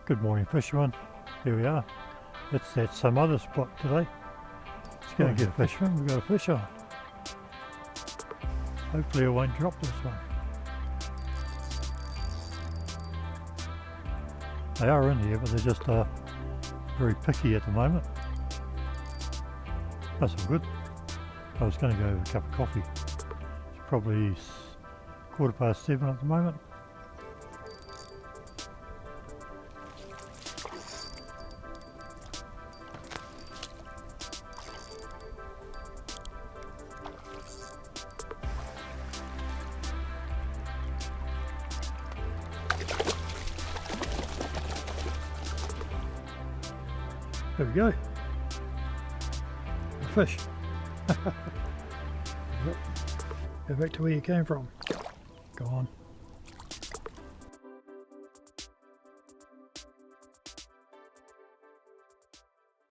Good morning, fishermen. Here we are. It's at some other spot today. Let's go and get a fisherman. We've got a fish on. Hopefully it won't drop this one. They are in here, but they're just very picky at the moment. That's all good. I was going to go have a cup of coffee. It's probably 7:15 at the moment. There we go. A fish. Go back to where you came from. Go on.